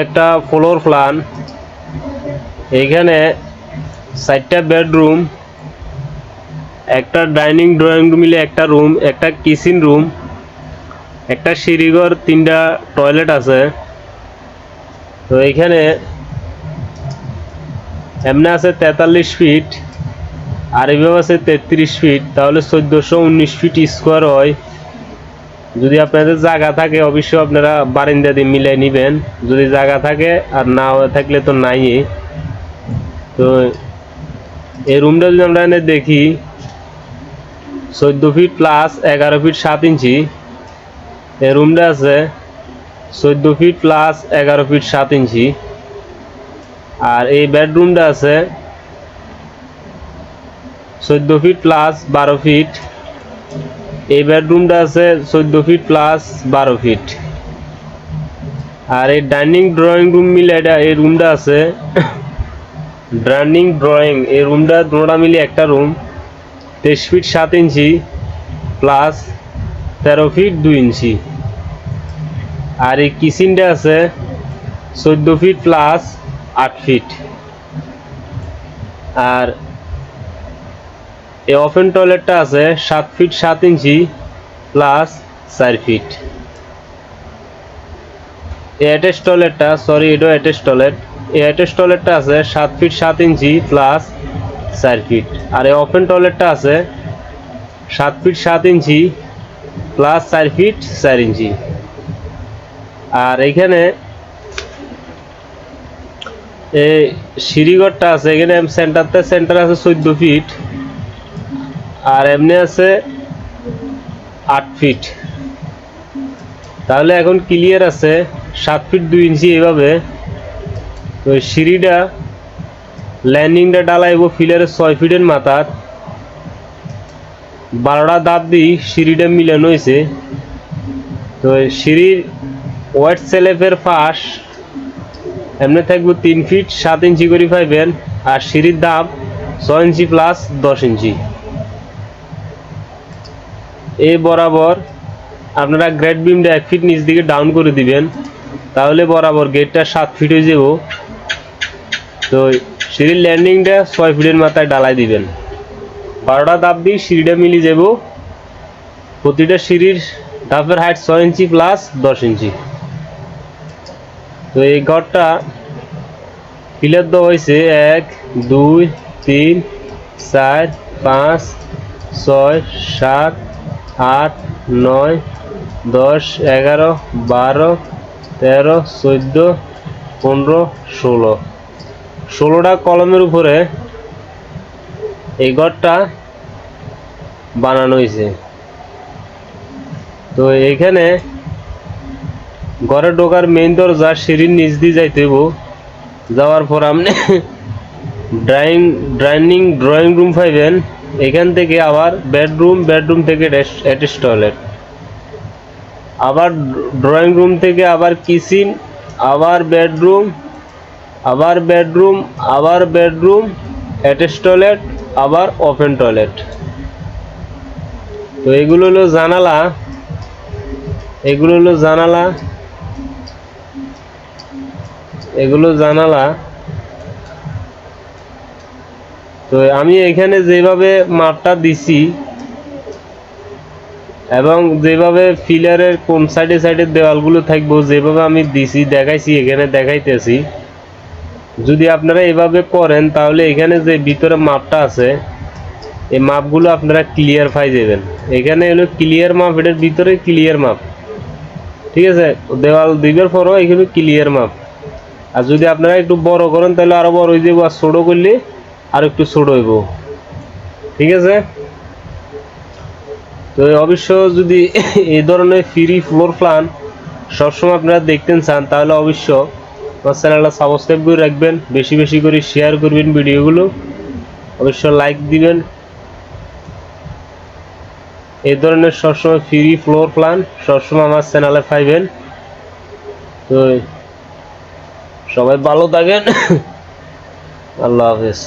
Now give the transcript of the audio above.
একটা floor plan. এখানে 4টা বেডরুম, একটা ডাইনিং ড্রয়িং রুম মিলে একটা রুম, একটা কিচেন রুম, একটা সিঁড়িঘর, 3টা টয়লেট আছে। তো এখানে এমনি আছে 43 ফিট, আর এইভাবে আছে 33 ফিট, তাহলে 1419 ফিট স্কোয়ার হয়। যদি আপনাদের জায়গা থাকে অবশ্যই আপনারা বারান্দা দিয়ে মিলাই নেবেন, যদি জায়গা থাকে, আর না থাকলে তো নাই। তো এই রুমটা যদি আমরা এনে দেখি, 14 ফিট প্লাস 11 ফিট 7 ইঞ্চি। এই রুমটা আছে 14 ফিট প্লাস 11 ফিট 7 ইঞ্চি। আর এই বেডরুমটা আছে 14 ফিট প্লাস 12 ফিট। এই বেডরুমটা আছে 14 ফিট প্লাস 12 ফিট। আর এই ডাইনিং ড্রয়িং রুম মিলে এই রুমটা আছে ডাইনিং ড্রয়িং, এই রুমটা দুটোটা মিলে একটা room, 23 feet 7 inch plus 13 feet 2 inch. আর এই কিচেনটা আছে 14 ফিট প্লাস 8 ফিট। আর এই ওপেন টয়লেটটা আছে 7 ফিট 7 ইঞ্চি প্লাস 4 ফিট। এই অ্যাটাচ টয়লেটটা, সরি এটা অ্যাটাচ টয়লেট, এই অ্যাটাচ টয়লেটটা আছে 7 ফিট 7 ইঞ্চি প্লাস 4 ফিট। আর এই ওপেন টয়লেটটা আছে 7 ফিট 7 ইঞ্চি প্লাস 4 ফিট 4 ইঞ্চি। আর এইখানে এই সিঁড়িঘরটা আছে, এখানে সেন্টার আছে 14 ফিট, আর এমনি আছে 8 ফিট। তাহলে এখন ক্লিয়ার আছে 7 ফিট 2 ইঞ্চি এইভাবে। তো সিঁড়িটা ল্যান্ডিংটা ডালাইব ফিলারের 6 ফিটের মাথার, 12টা দাঁত দিয়ে সিঁড়িটা মিলানো হয়েছে। তো সিঁড়ির ওয়াইড সেলেফের ফাঁস এমনি থাকবো 3 ফিট 7 ইঞ্চি করে পাইবেন। আর সিঁড়ির দাম 6 ইঞ্চি প্লাস 10 ইঞ্চি। এই বরাবর আপনারা গ্রেড বিমটা 1 ফিট নিচ দিকে ডাউন করে দিবেন, তাহলে বরাবর গেটটা 7 ফিট হয়ে যাব। তো সিঁড়ির ল্যান্ডিংটা 6 ফিটের মাথায় ডালাই দিবেন, 12টা ধাপ দিয়ে সিঁড়িটা মিলিয়ে যাব। প্রতিটা সিঁড়ির ধাপের হাইট 6 ইঞ্চি প্লাস 10 ইঞ্চি। তো এই ঘরটা পিলার দেওয়া হয়েছে 1 2 3 4 5 6 7 8 9 10 11 12 13 14 15 16টা কলমের উপরে এই ঘরটা বানানো হয়েছে। তো এইখানে ঘরে ঢোকার মেইন দরজা সিঁড়ির নিচ দিয়ে যাইতে হইব। যাওয়ার পর আপনি ডাইনিং ড্রয়িং রুম পাইবেন। এখান থেকে আবার বেডরুম থেকে অ্যাটাচ টয়লেট, আবার ড্রয়িং রুম থেকে আবার কিচেন, আবার বেডরুম, আবার বেডরুম, আবার বেডরুম, অ্যাটাচ টয়লেট, আবার ওপেন টয়লেট। তো এগুলো হলো জানালা, এগুলো হলো জানালা, এগুলো জানালা। তো আমি এখানে যেভাবে মাপটা দিছি এবং যেভাবে ফিলারের কোন সাইডে সাইডে দেওয়ালগুলো থাকবো যেভাবে আমি দিছি দেখাইছি, এখানে দেখাইতেছি। যদি আপনারা এভাবে করেন তাহলে এখানে যে ভিতরে মাপটা আছে এই মাপগুলো আপনারা ক্লিয়ার পাই যাবেন। এখানে হলো ক্লিয়ার মাপ, এটার ভিতরে ক্লিয়ার মাপ, ঠিক আছে। দেওয়াল দিবার পরও এখানে ক্লিয়ার মাপ। আর যদি আপনারা একটু বড় করেন তাহলে আরো বড় হয়ে যাবো, আর ছোট করলে আর একটু ছোট হইব, ঠিক আছে। তো অবশ্য যদি এই ধরনের ফ্রি ফ্লোর প্ল্যান সবসময় আপনারা দেখতে চান তাহলে অবশ্য আমার চ্যানেলটা সাবস্ক্রাইব করে রাখবেন, বেশি বেশি করে শেয়ার করবেন ভিডিওগুলো, অবশ্য লাইক দিবেন। এই ধরনের সবসময় ফ্রি ফ্লোর প্ল্যান সবসময় আমার চ্যানেলে পাইবেন। তো সবাই ভালো থাকেন, আল্লাহ হাফেজ।